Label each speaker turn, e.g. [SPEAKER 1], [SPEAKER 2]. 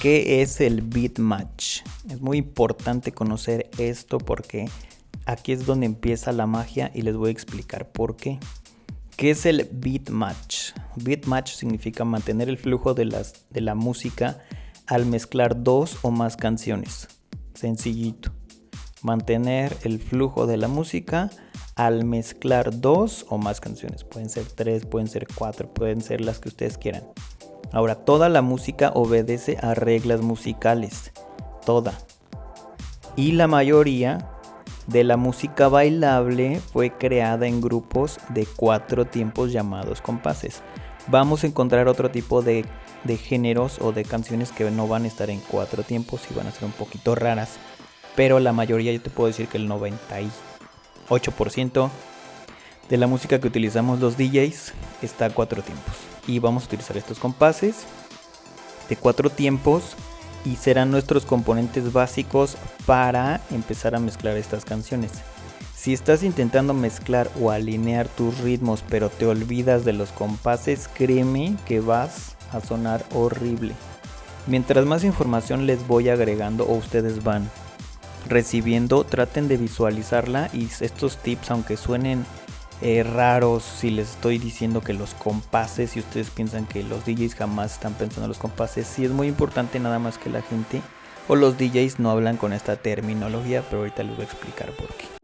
[SPEAKER 1] ¿Qué es el beat match? Es muy importante conocer esto porque aquí es donde empieza la magia y les voy a explicar por qué. ¿Qué es el beat match? Beat match significa mantener el flujo de la música al mezclar dos o más canciones. Sencillito. Mantener el flujo de la música al mezclar dos o más canciones. Pueden ser 3, pueden ser 4, pueden ser las que ustedes quieran. Ahora, toda la música obedece a reglas musicales. Toda. Y la mayoría de la música bailable fue creada en grupos de 4 tiempos llamados compases. Vamos a encontrar otro tipo de géneros o de canciones que no van a estar en 4 tiempos y van a ser un poquito raras. Pero la mayoría, yo te puedo decir que el 98% de la música que utilizamos los DJs está a 4 tiempos. Y vamos a utilizar estos compases de 4 tiempos y serán nuestros componentes básicos para empezar a mezclar estas canciones. Si estás intentando mezclar o alinear tus ritmos pero te olvidas de los compases, créeme que vas a sonar horrible. Mientras más información les voy agregando o ustedes van recibiendo, traten de visualizarla y estos tips, aunque suenen raros si les estoy diciendo que los compases, si ustedes piensan que los DJs jamás están pensando en los compases, sí es muy importante, nada más que la gente o los DJs no hablan con esta terminología, pero ahorita les voy a explicar por qué.